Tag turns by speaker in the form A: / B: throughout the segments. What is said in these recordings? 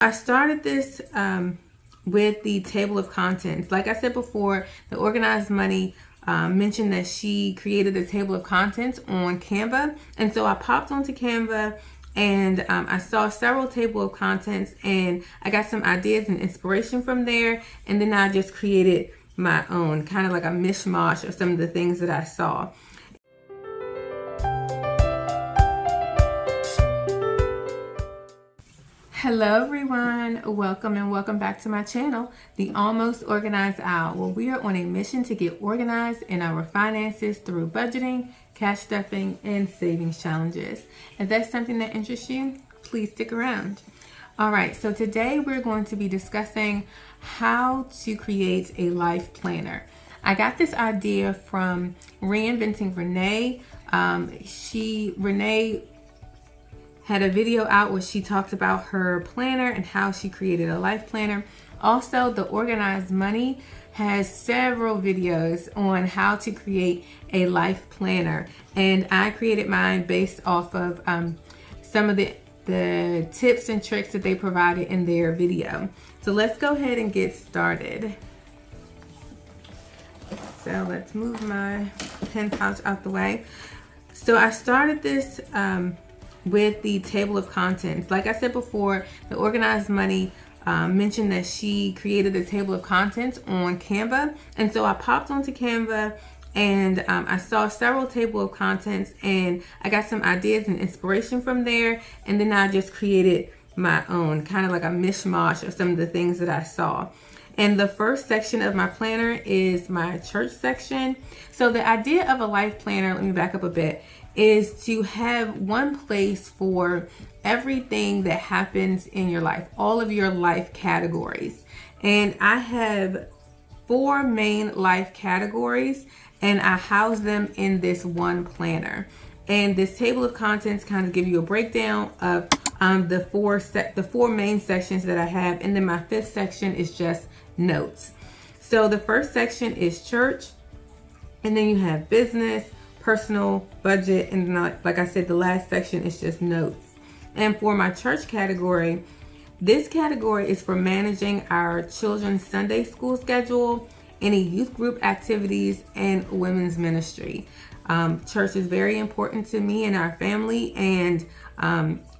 A: I started this with the table of contents. Like I said before, the Organized Money mentioned that she created a table of contents on Canva. And so I popped onto Canva and I saw several table of contents and I got some ideas and inspiration from there. And then I just created my own, kind of like a mishmash of some of the things that I saw. Hello everyone, welcome back to my channel, The Almost Organized Owl, where we are on a mission to get organized in our finances through budgeting, cash stuffing, and savings challenges. If that's something that interests you, please stick around. Alright, so today we're going to be discussing how to create a life planner. I got this idea from Reinventing Rene. Rene had a video out where she talked about her planner and how she created a life planner. Also, the Organized Money has several videos on how to create a life planner. And I created mine based off of some of the tips and tricks that they provided in their video. So let's go ahead and get started. So let's move my pen pouch out the way. So I started this with the table of contents. Like I said before, the Organized Money mentioned that she created a table of contents on Canva. And so I popped onto Canva and I saw several table of contents and I got some ideas and inspiration from there. And then I just created my own, kind of like a mishmash of some of the things that I saw. And the first section of my planner is my church section. So the idea of a life planner, let me back up a bit, is to have one place for everything that happens in your life, all of your life categories. And I have 4 main life categories and I house them in this one planner. And this table of contents kind of give you a breakdown of the four main sections that I have. And then my 5th section is just notes. So the first section is church, and then you have business, personal, budget, and like I said, the last section is just notes. And for my church category, this category is for managing our children's Sunday school schedule, any youth group activities, and women's ministry. Church is very important to me and our family, and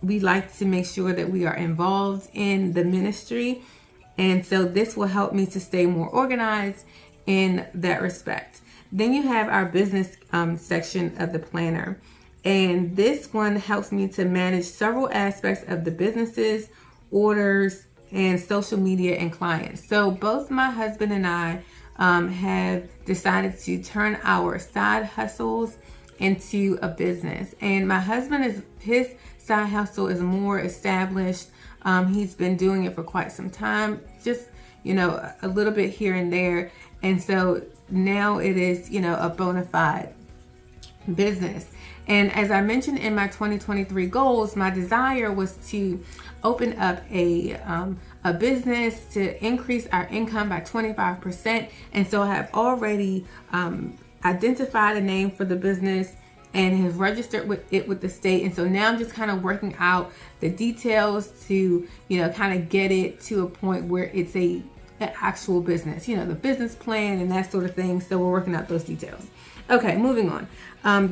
A: we like to make sure that we are involved in the ministry. And so this will help me to stay more organized in that respect. Then you have our business section of the planner. And this one helps me to manage several aspects of the businesses, orders, and social media and clients. So both my husband and I have decided to turn our side hustles into a business. And my husband, his side hustle is more established. He's been doing it for quite some time, just, a little bit here and there. And so now it is, a bona fide business. And as I mentioned in my 2023 goals, my desire was to open up a business to increase our income by 25%. And so I have already identified a name for the business and have registered with the state. And so now I'm just kind of working out the details to, kind of get it to a point where it's an actual business, the business plan and that sort of thing. So we're working out those details. Okay, moving on.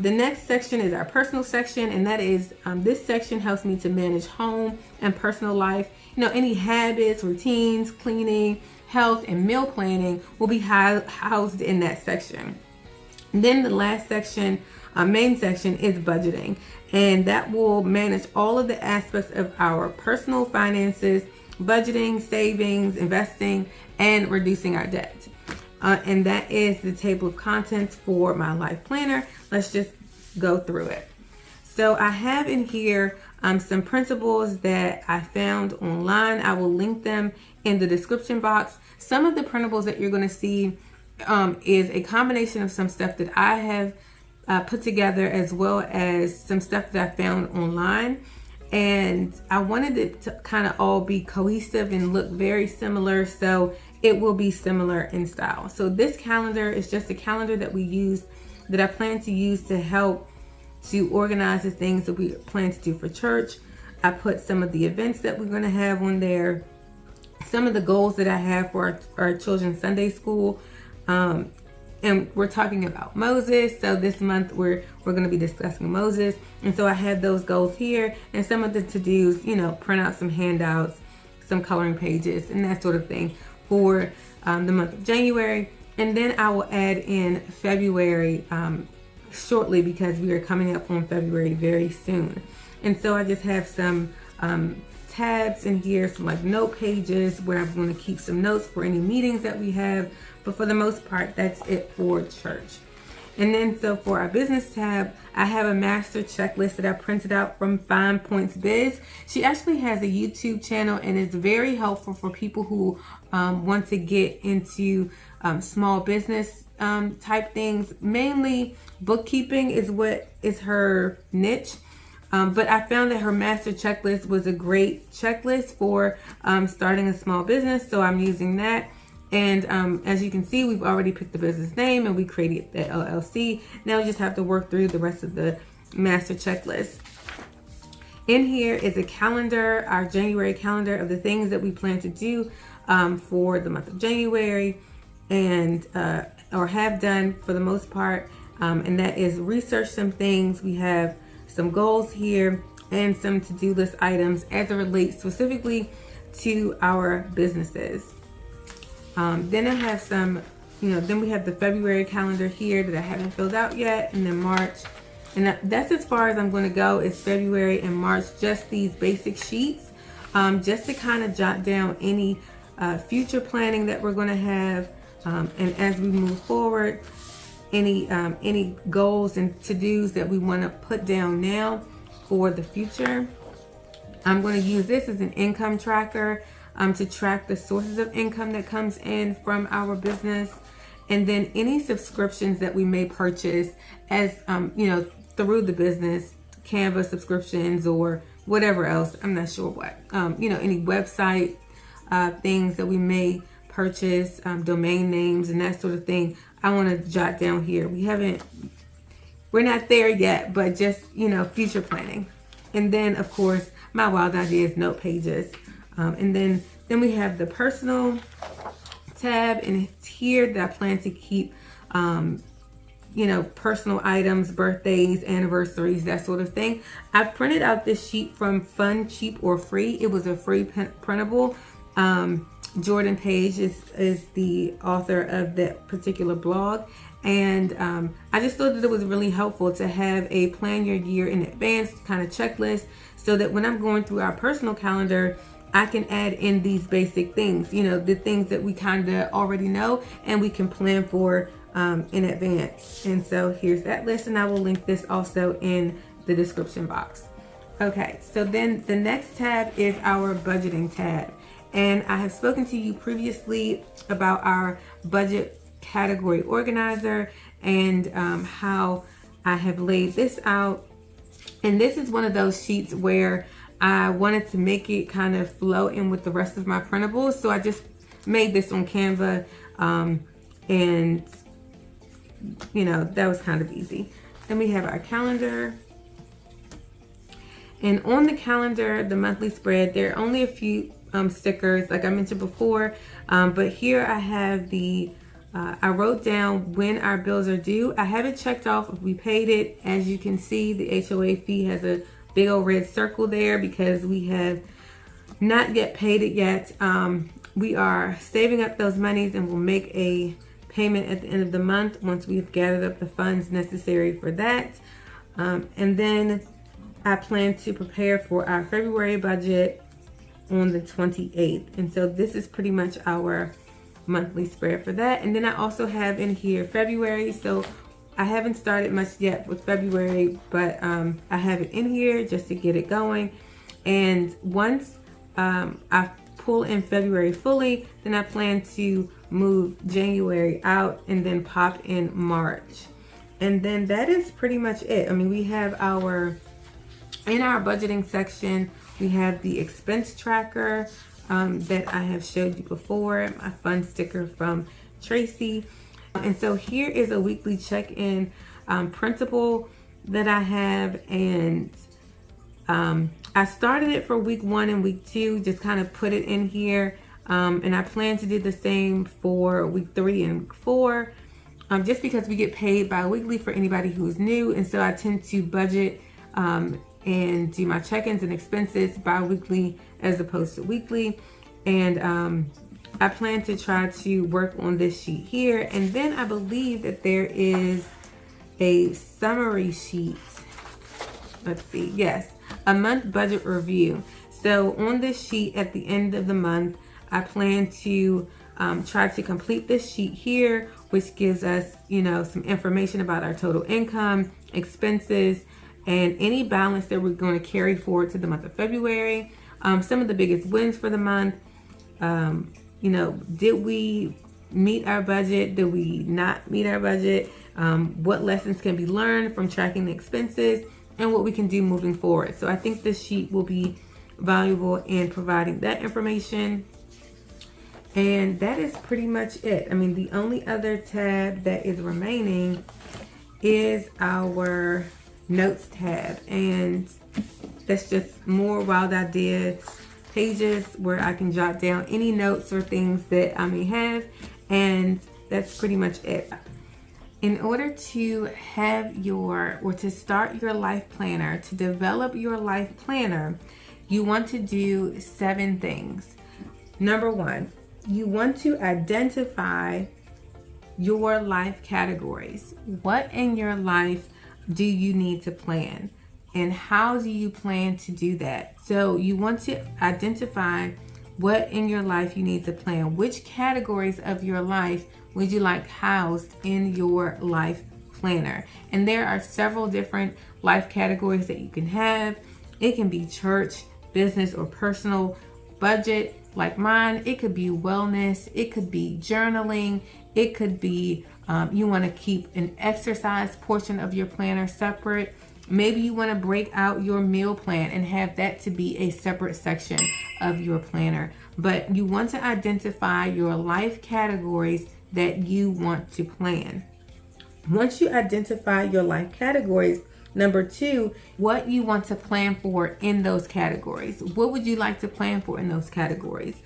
A: The next section is our personal section, and that is this section helps me to manage home and personal life. Any habits, routines, cleaning, health, and meal planning will be housed in that section. And then the last section, main section, is budgeting, and that will manage all of the aspects of our personal finances, budgeting, savings, investing, and reducing our debt. And that is the table of contents for my life planner. Let's just go through it. So I have in here some principles that I found online. I will link them in the description box. Some of the principles that you're going to see is a combination of some stuff that I have put together, as well as some stuff that I found online. And I wanted it to kind of all be cohesive and look very similar, so it will be similar in style. So this calendar is just a calendar that I plan to use to help to organize the things that we plan to do for church. I put some of the events that we're going to have on there, some of the goals that I have for our children's Sunday school. And we're talking about Moses. So this month we're going to be discussing Moses. And so I have those goals here, and some of the to-dos, you know, print out some handouts, some coloring pages and that sort of thing for the month of January. And then I will add in February shortly, because we are coming up on February very soon. And so I just have some tabs in here, some like note pages where I'm going to keep some notes for any meetings that we have. But for the most part, that's it for church. And then so for our business tab, I have a master checklist that I printed out from 5 Points Biz. She actually has a YouTube channel, and it's very helpful for people who want to get into small business type things. Mainly bookkeeping is what is her niche. But I found that her master checklist was a great checklist for starting a small business. So I'm using that. And as you can see, we've already picked the business name and we created the LLC. Now we just have to work through the rest of the master checklist. In here is a calendar, our January calendar of the things that we plan to do for the month of January, and or have done for the most part. And that is research some things. We have some goals here and some to-do list items as it relates specifically to our businesses. Then I have some, then we have the February calendar here that I haven't filled out yet, and then March. And that's as far as I'm going to go, is February and March, just these basic sheets, just to kind of jot down any future planning that we're going to have. And as we move forward, any goals and to-dos that we want to put down now for the future. I'm going to use this as an income tracker to track the sources of income that comes in from our business, and then any subscriptions that we may purchase as through the business, Canva subscriptions or whatever else. I'm not sure what, any website things that we may purchase, domain names and that sort of thing. I want to jot down here. We're not there yet, but just, future planning. And then of course, my wild ideas note pages. And then we have the personal tab, and it's here that I plan to keep, personal items, birthdays, anniversaries, that sort of thing. I printed out this sheet from Fun, Cheap, or Free. It was a free printable. Jordan Page is the author of that particular blog. And I just thought that it was really helpful to have a plan your year in advance kind of checklist, so that when I'm going through our personal calendar, I can add in these basic things, the things that we kind of already know and we can plan for in advance. And so here's that list, and I will link this also in the description box. Okay, so then the next tab is our budgeting tab. And I have spoken to you previously about our budget category organizer and how I have laid this out. And this is one of those sheets where I wanted to make it kind of flow in with the rest of my printables. So I just made this on Canva, and that was kind of easy. Then we have our calendar. And on the calendar, the monthly spread, there are only a few stickers, like I mentioned before, but here I have I wrote down when our bills are due. I haven't checked off if we paid it. As you can see, the HOA fee has a big old red circle there because we have not yet paid it yet. We are saving up those monies and we'll make a payment at the end of the month once we've gathered up the funds necessary for that. And then I plan to prepare for our February budget on the 28th. And so this is pretty much our monthly spread for that. And then I also have in here February. So I haven't started much yet with February, but I have it in here just to get it going. And once I pull in February fully, then I plan to move January out and then pop in March. And then that is pretty much it. I mean, we have in our budgeting section, we have the expense tracker that I have showed you before, my fun sticker from Tracy. And so here is a weekly check-in printable that I have, and I started it for week 1 and week 2, just kind of put it in here. And I plan to do the same for week 3 and week 4, just because we get paid bi-weekly for anybody who's new. And so I tend to budget and do my check-ins and expenses bi-weekly as opposed to weekly. And I plan to try to work on this sheet here. And then I believe that there is a summary sheet. Let's see. Yes, a month budget review. So on this sheet at the end of the month, I plan to try to complete this sheet here, which gives us, some information about our total income, expenses, and any balance that we're going to carry forward to the month of February. Some of the biggest wins for the month. Did we meet our budget? Did we not meet our budget? What lessons can be learned from tracking the expenses, and what we can do moving forward. So I think this sheet will be valuable in providing that information. And that is pretty much it. I mean, the only other tab that is remaining is our notes tab. And that's just more wild ideas pages where I can jot down any notes or things that I may have. And that's pretty much it. In order to have to start your life planner, to develop your life planner, you want to do 7 things. Number 1, you want to identify your life categories. What in your life do you need to plan? And how do you plan to do that? So you want to identify what in your life you need to plan. Which categories of your life would you like housed in your life planner? And there are several different life categories that you can have. It can be church, business, or personal, budget, like mine. It could be wellness. It could be journaling. It could be you want to keep an exercise portion of your planner separate. Maybe you want to break out your meal plan and have that to be a separate section of your planner. But you want to identify your life categories that you want to plan. Once you identify your life categories, number 2, what you want to plan for in those categories. What would you like to plan for in those categories?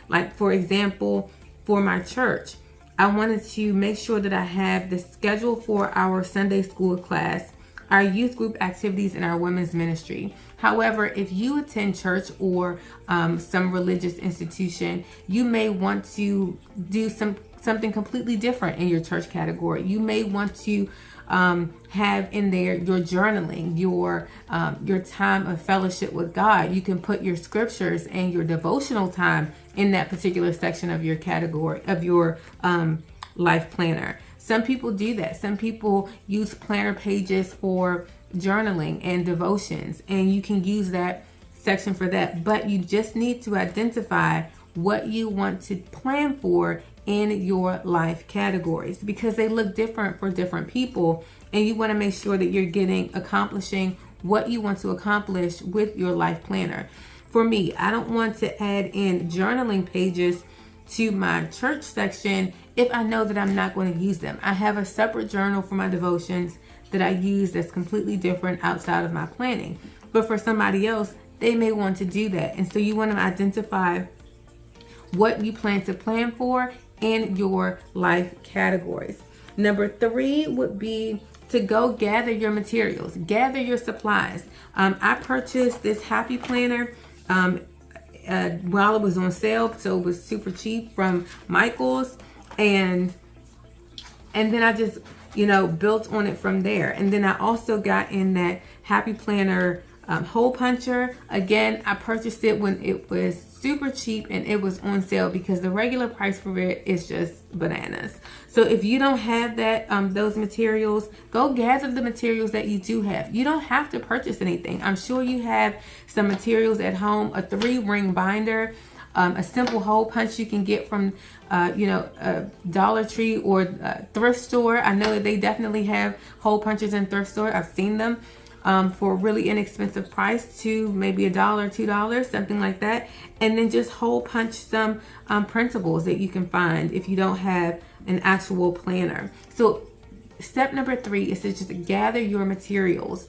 A: Like, for example, for my church, I wanted to make sure that I have the schedule for our Sunday school class, our youth group activities, and our women's ministry. However, if you attend church or some religious institution, you may want to do something completely different in your church category. You may want to have in there your journaling, your time of fellowship with God. You can put your scriptures and your devotional time in that particular section of your category, of your life planner. Some people do that. Some people use planner pages for journaling and devotions, and you can use that section for that. But you just need to identify what you want to plan for in your life categories, because they look different for different people, and you want to make sure that you're accomplishing what you want to accomplish with your life planner. For me, I don't want to add in journaling pages to my church section if I know that I'm not going to use them. I have a separate journal for my devotions that I use that's completely different outside of my planning. But for somebody else, they may want to do that. And so you want to identify what you plan to plan for in your life categories. Number 3 would be to go gather your materials, gather your supplies. I purchased this HappyPlanner while it was on sale, so it was super cheap from Michael's, and then I just built on it from there. And then I also got in that HappyPlanner hole puncher. Again, I purchased it when it was super cheap and it was on sale, because the regular price for it is just bananas. So if you don't have that those materials, go gather the materials that you do have. You don't have to purchase anything. I'm sure you have some materials at home. A 3-ring binder, a simple hole punch you can get from a Dollar Tree or a thrift store. I know that they definitely have hole punchers in thrift store. I've seen them for a really inexpensive price, to maybe $1, $2, something like that. And then just hole punch some printables that you can find if you don't have an actual planner. So step number 3 is to just gather your materials.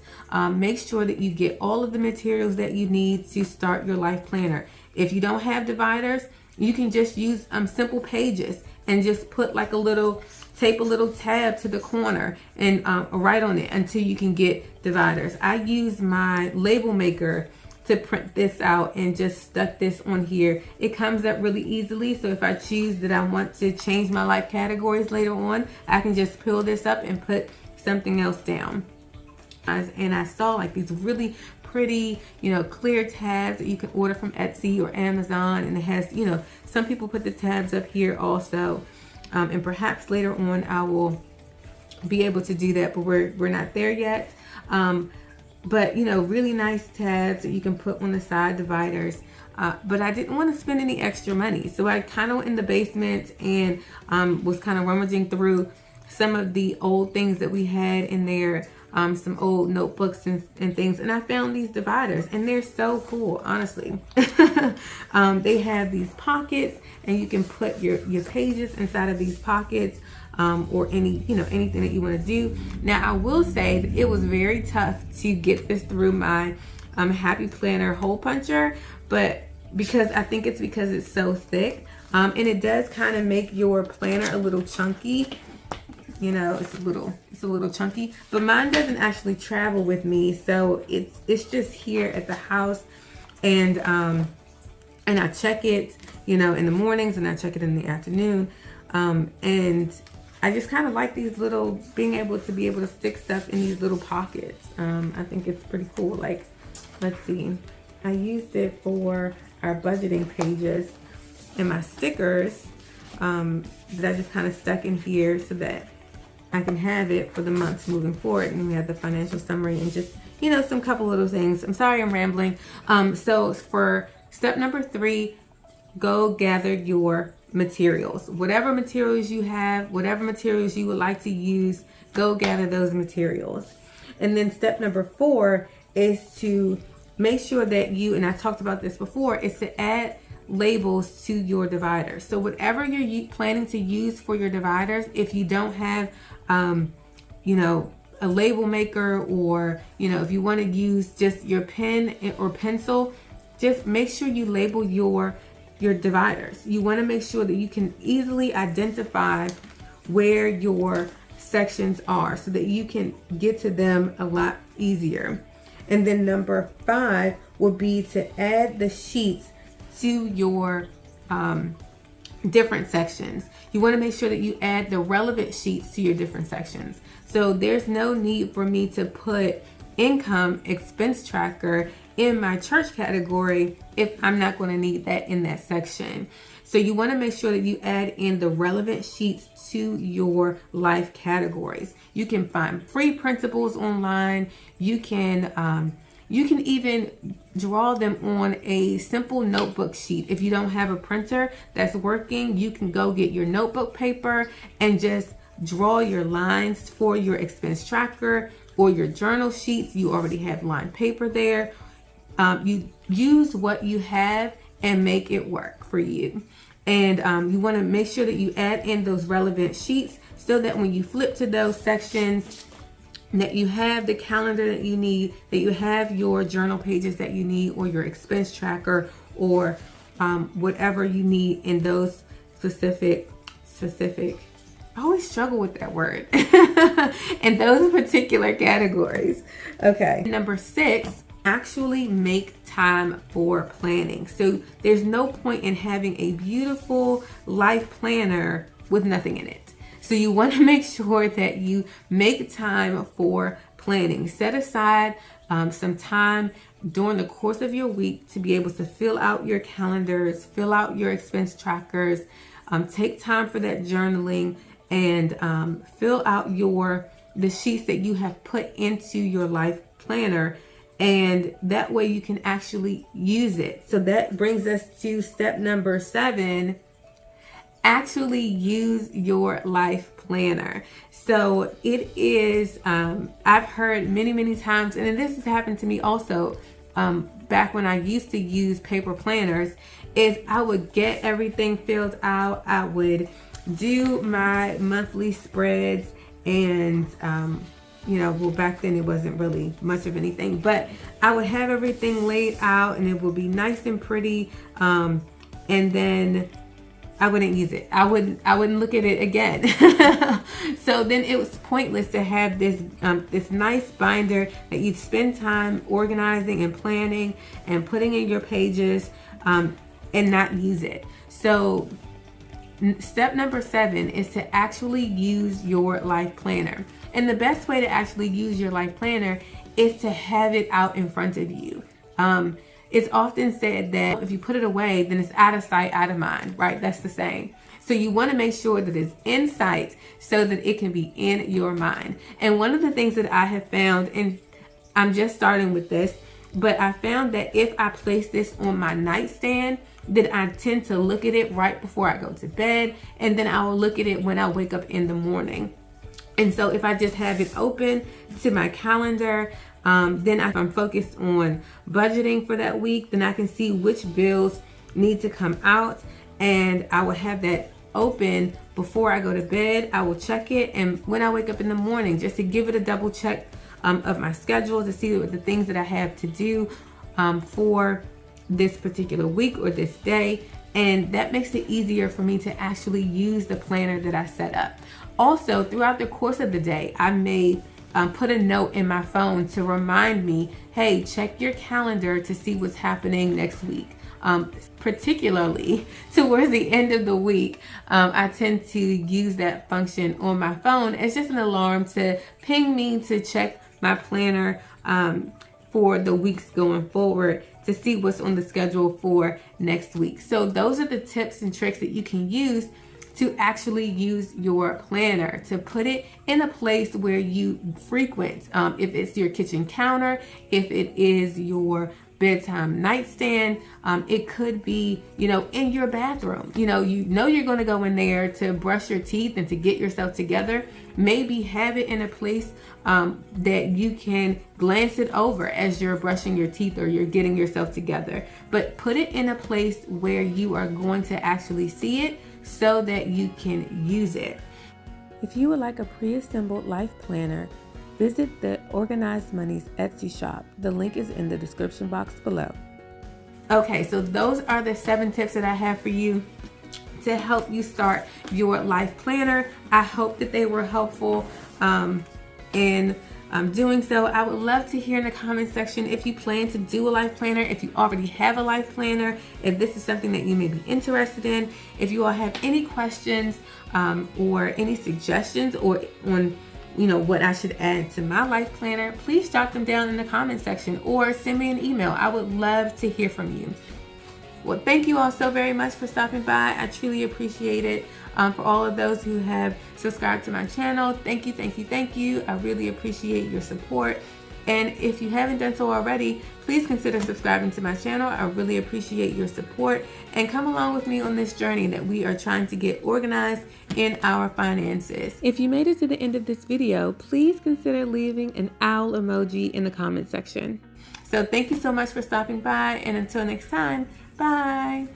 A: Make sure that you get all of the materials that you need to start your life planner. If you don't have dividers, you can just use simple pages and just put like tape a little tab to the corner and write on it until you can get dividers. I use my label maker to print this out and just stuck this on here. It comes up really easily, so if I choose that I want to change my life categories later on, I can just peel this up and put something else down. And I saw like these really pretty, clear tabs that you can order from Etsy or Amazon, and it has, some people put the tabs up here also, and perhaps later on I will be able to do that, but we're not there yet. But really nice tabs that you can put on the side dividers. But I didn't want to spend any extra money, so I kind of went in the basement and was kind of rummaging through some of the old things that we had in there, some old notebooks and things, and I found these dividers, and they're so cool, honestly. They have these pockets, and you can put your pages inside of these pockets, or anything that you want to do. Now, I will say that it was very tough to get this through my HappyPlanner hole puncher, but I think it's because it's so thick, and it does kind of make your planner a little chunky. It's a little chunky, but mine doesn't actually travel with me, so it's just here at the house, and I check it, in the mornings, and I check it in the afternoon, and I just kind of like these being able to stick stuff in these little pockets. I think it's pretty cool. Like, let's see, I used it for our budgeting pages and my stickers that I just kind of stuck in here so that I can have it for the months moving forward. And we have the financial summary and just, some couple little things. I'm sorry I'm rambling. So for step number 3, go gather your materials. Whatever materials you have, whatever materials you would like to use, go gather those materials. And then step number 4 is to make sure that and I talked about this before, is to add labels to your dividers. So whatever you're planning to use for your dividers, if you don't have a label maker, or if you want to use just your pen or pencil, just make sure you label your dividers. You want to make sure that you can easily identify where your sections are so that you can get to them a lot easier. And then number 5 would be to add the sheets to your different sections. You want to make sure that you add the relevant sheets to your different sections. So there's no need for me to put income expense tracker in my church category if I'm not going to need that in that section. So you want to make sure that you add in the relevant sheets to your life categories. You can find free printables online. You can even draw them on a simple notebook sheet. If you don't have a printer that's working, you can go get your notebook paper and just draw your lines for your expense tracker or your journal sheets. You already have lined paper there. You use what you have and make it work for you. And you want to make sure that you add in those relevant sheets so that when you flip to those sections, that you have the calendar that you need, that you have your journal pages that you need, or your expense tracker, or whatever you need in those specific, I always struggle with that word, in those particular categories. Okay. Number 6, actually make time for planning. So there's no point in having a beautiful life planner with nothing in it. So you want to make sure that you make time for planning. Set aside some time during the course of your week to be able to fill out your calendars, fill out your expense trackers, take time for that journaling, and fill out the sheets that you have put into your life planner. And that way you can actually use it. So that brings us to step number 7. Actually use your life planner. So it is, I've heard many times, and this has happened to me also, back when I used to use paper planners, is I would get everything filled out. I would do my monthly spreads, and you know, well, back then it wasn't really much of anything, but I would have everything laid out and it would be nice and pretty, and then I wouldn't use it. I wouldn't look at it again. So then it was pointless to have this this nice binder that you'd spend time organizing and planning and putting in your pages, and not use it. So step number 7 is to actually use your life planner. And the best way to actually use your life planner is to have it out in front of you. It's often said that if you put it away, then it's out of sight, out of mind, right? That's the saying. So you want to make sure that it's in sight so that it can be in your mind. And one of the things that I have found, and I'm just starting with this, but I found that if I place this on my nightstand, then I tend to look at it right before I go to bed, and then I will look at it when I wake up in the morning. And so if I just have it open to my calendar, then if I'm focused on budgeting for that week, then I can see which bills need to come out, and I will have that open before I go to bed. I will check it, and when I wake up in the morning, just to give it a double check of my schedule to see the things that I have to do for this particular week or this day. And that makes it easier for me to actually use the planner that I set up. Also, throughout the course of the day, I may put a note in my phone to remind me, hey, check your calendar to see what's happening next week. Particularly towards the end of the week, I tend to use that function on my phone as just an alarm to ping me to check my planner for the weeks going forward, to see what's on the schedule for next week. So those are the tips and tricks that you can use to actually use your planner, to put it in a place where you frequent. If it's your kitchen counter, if it is your bedtime nightstand, it could be, you know, in your bathroom. You know you're going to go in there to brush your teeth and to get yourself together. Maybe have it in a place that you can glance it over as you're brushing your teeth or you're getting yourself together. But put it in a place where you are going to actually see it so that you can use it. If you would like a pre-assembled life planner, visit the Organized Money's Etsy shop. The link is in the description box below. Okay, so those are the 7 tips that I have for you to help you start your life planner. I hope that they were helpful in doing so. I would love to hear in the comment section if you plan to do a life planner, if you already have a life planner, if this is something that you may be interested in, if you all have any questions or any suggestions or on what I should add to my life planner, please jot them down in the comment section or send me an email. I would love to hear from you. Well, thank you all so very much for stopping by. I truly appreciate it. For all of those who have subscribed to my channel, thank you, thank you, thank you. I really appreciate your support. And if you haven't done so already, please consider subscribing to my channel. I really appreciate your support, and come along with me on this journey that we are trying to get organized in our finances. If you made it to the end of this video, please consider leaving an owl emoji in the comment section. So thank you so much for stopping by, and until next time, bye.